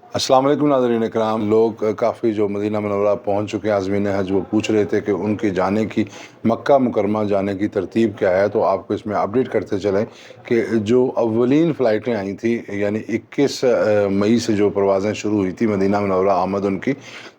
अस्सलाम वालेकुम नाज़रीन इकराम। लोग काफ़ी जो मदीना मुनव्वरा पहुँच चुके हैं आज़मीन हज, वो पूछ रहे थे कि उनके जाने की, मक्का मुकरमा जाने की तरतीब क्या है। तो आपको इसमें अपडेट करते चलें कि जो अव्वलीन फ़्लाइटें आई थी, यानी 21 मई से जो परवाज़ें शुरू हुई थी मदीना मुनव्वरा आमद उनकी,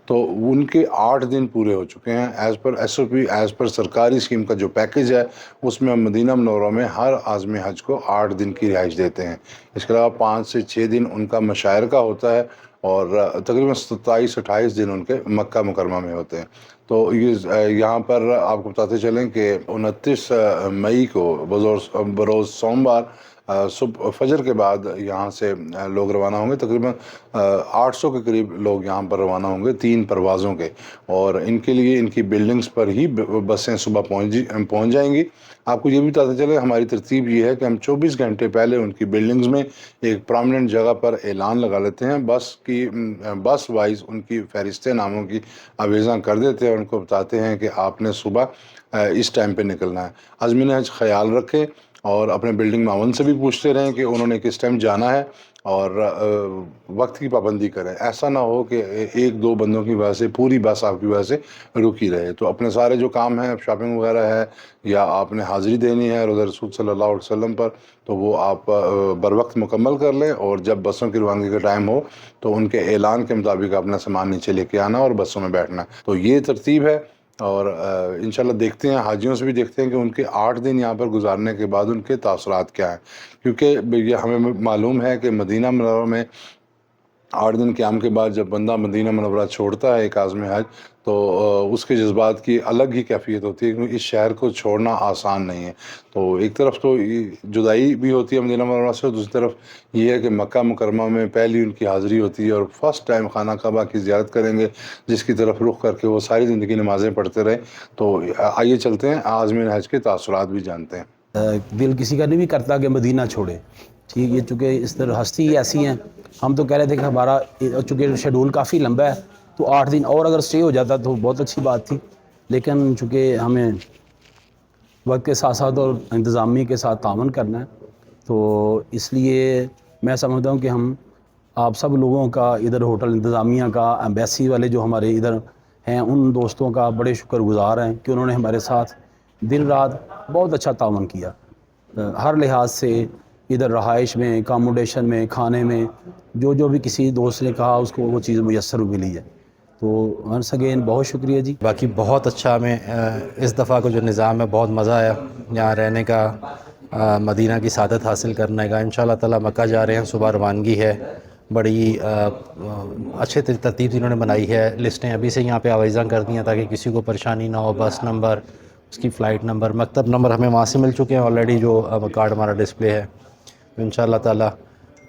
तो उनके 8 दिन पूरे हो चुके हैं। As per SOP, as per सरकारी स्कीम का जो पैकेज है, उसमें हम मदीना मुनव्वरा में हर आज़मी हज को 8 दिन की रिहाइश देते हैं। इसके अलावा 5 से 6 दिन उनका मशायरका होता है और तकरीबन 27-28 दिन उनके मक्का मुकरमा में होते हैं। तो ये यहाँ पर आपको बताते चलें कि 29 मई को बरोज़ सोमवार सुबह फजर के बाद यहाँ से लोग रवाना होंगे। तकरीबन 800 के करीब लोग यहाँ पर रवाना होंगे 3 परवाज़ों के, और इनके लिए इनकी बिल्डिंग्स पर ही बसें सुबह पहुँच जाएंगी। आपको ये भी बताते चले, हमारी तरतीब ये है कि हम 24 घंटे पहले उनकी बिल्डिंग्स में एक प्रोमिनेंट जगह पर ऐलान लगा लेते हैं। बस वाइज उनकी फ़हरिस्तें नामों की आवेज़ा कर देते हैं और उनको बताते हैं कि आपने सुबह इस टाइम पे निकलना है। आज़मीन हज ख्याल रखें और अपने बिल्डिंग मावन से भी पूछते रहें कि उन्होंने किस टाइम जाना है, और वक्त की पाबंदी करें। ऐसा ना हो कि एक दो बंदों की वजह से पूरी बस आपकी वजह से रुकी रहे। तो अपने सारे जो काम हैं, शॉपिंग वगैरह है या आपने हाज़िरी देनी है रोज़ा रसूल सल्लल्लाहु अलैहि वसल्लम पर, तो वो आप बर वक्त मुकम्मल कर लें, और जब बसों की रवानगी का टाइम हो तो उनके ऐलान के मुताबिक अपना सामान नीचे लेके आना और बसों में बैठना। तो ये तरतीब है। और इंशाल्लाह देखते हैं, हाजियों से भी देखते हैं कि उनके 8 दिन यहाँ पर गुजारने के बाद उनके तासुरात क्या हैं। क्योंकि ये हमें मालूम है कि मदीना मुनव्वरा में 8 दिन क़याम के बाद जब बंदा मदीना मुनव्वरा छोड़ता है एक आज़मी हज, तो उसके जज्बात की अलग ही कैफ़ियत होती है, क्योंकि इस शहर को छोड़ना आसान नहीं है। तो एक तरफ तो ये जुदाई भी होती है मदीना मुनव्वरा से, दूसरी तरफ ये है कि मक्का मुकरमा में पहली उनकी हाज़िरी होती है और फ़र्स्ट टाइम खाना काबा की ज़ियारत करेंगे, जिसकी तरफ रुख करके वो सारी ज़िंदगी नमाज़ें पढ़ते रहे। तो आइए चलते हैं, आज़मीन हज के तासुरात भी जानते हैं। दिल किसी का नहीं भी करता कि मदीना छोड़े, ठीक है, चूँकि इस तरह हस्ती ही ऐसी हैं। हम तो कह रहे थे कि हमारा चूँकि शेड्यूल काफ़ी लंबा है, तो 8 दिन और अगर स्टे हो जाता तो बहुत अच्छी बात थी, लेकिन चूँकि हमें वक्त के साथ साथ और इंतज़ामिया के साथ तावन करना है, तो इसलिए मैं समझता हूँ कि हम आप सब लोगों का, इधर होटल इंतज़ामिया का, एम्बेसी वाले जो हमारे इधर हैं, उन दोस्तों का बड़े शुक्रगुज़ार हैं कि उन्होंने हमारे साथ दिन रात बहुत अच्छा तावन किया। हर लिहाज से इधर रहाइश में, अकामोडेशन में, खाने में, जो भी किसी दोस्त ने कहा उसको वो चीज़ मुयस्सर मिली है। तो वंस अगेन बहुत शुक्रिया जी। बाकी बहुत अच्छा, हमें इस दफ़ा को जो निज़ाम है बहुत मज़ा आया यहाँ रहने का, मदीना की सादत हासिल करने का। इंशाअल्लाह ताला मक्का जा रहे हैं, सुबह रवानगी है। बड़ी अच्छे तरतीब इन्होंने बनाई है, लिस्टें अभी से यहाँ पे आवेज़ा कर दी हैं ताकि किसी को परेशानी ना हो। बस नंबर, उसकी फ़्लाइट नंबर, मकतब नंबर हमें वहाँ से मिल चुके हैं ऑलरेडी, जो कार्ड हमारा डिस्प्ले है। तो इंशाअल्लाह ताला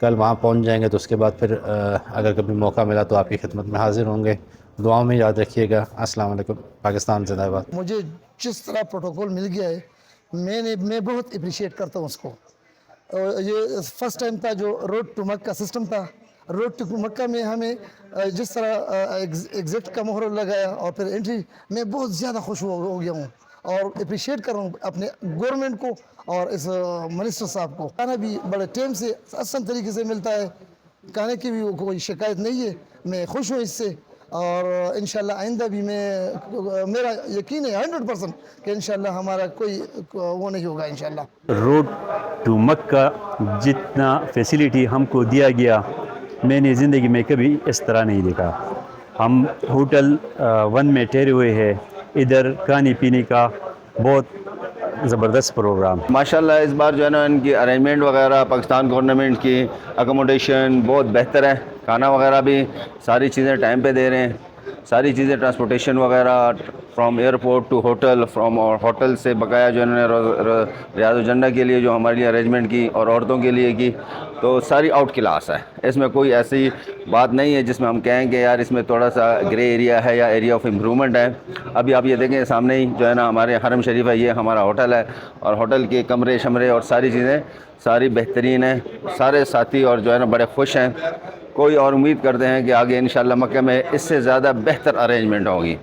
कल वहाँ पहुँच जाएंगे, तो उसके बाद फिर अगर कभी मौका मिला तो आपकी खिदमत में हाज़िर होंगे। दुआओं में याद रखिएगा। अस्सलाम वालेकुम। पाकिस्तान ज़िंदाबाद। मुझे जिस तरह प्रोटोकॉल मिल गया है, मैं बहुत अप्रिशिएट करता हूँ उसको। और ये फर्स्ट टाइम था जो रोड टू मक्का सिस्टम था। रोड टू मक्का में हमें जिस तरह एग्ज़िट का मोहर लगाया और फिर एंट्री, मैं बहुत ज़्यादा खुश हो गया हूँ और अप्रिशिएट कर रहा हूँ अपने गवर्नमेंट को और इस मिनिस्टर साहब को। खाना भी बड़े टाइम से आसान तरीके से मिलता है, खाने की भी कोई शिकायत नहीं है। मैं खुश हूँ इससे, और इंशाल्लाह आइंदा भी मेरा यकीन है 100% कि इंशाल्लाह हमारा कोई वो नहीं होगा इंशाल्लाह। रोड टू मक्का जितना फैसिलिटी हमको दिया गया, मैंने ज़िंदगी में कभी इस तरह नहीं देखा। हम होटल 1 में ठहरे हुए हैं, इधर खाने पीने का बहुत ज़बरदस्त प्रोग्राम। माशाल्लाह इस बार जो है ना, इनकी अरेंजमेंट वगैरह, पाकिस्तान गवर्नमेंट की अकोमोडेशन बहुत बेहतर है। खाना वगैरह भी सारी चीज़ें टाइम पे दे रहे हैं, सारी चीज़ें ट्रांसपोर्टेशन वगैरह from airport to hotel, from hotel से बकाया जो इन्होंने रियाद जन्नह के लिए जो हमारे लिए अरेंजमेंट की और औरतों के लिए की, तो सारी आउट क्लास है। इसमें कोई ऐसी बात नहीं है जिसमें हम कहेंगे यार इसमें थोड़ा सा ग्रे एरिया है या एरिया ऑफ इम्प्रूवमेंट है। अभी आप ये देखें सामने ही जो है ना हमारे हरम शरीफ है, ये हमारा होटल है, और होटल के कमरे शमरे और सारी चीज़ें सारी बेहतरीन हैं। सारे साथी और जो है ना बड़े खुश हैं। कोई और उम्मीद करते हैं कि आगे इंशाल्लाह मक्के में इससे ज़्यादा बेहतर अरेंजमेंट होगी।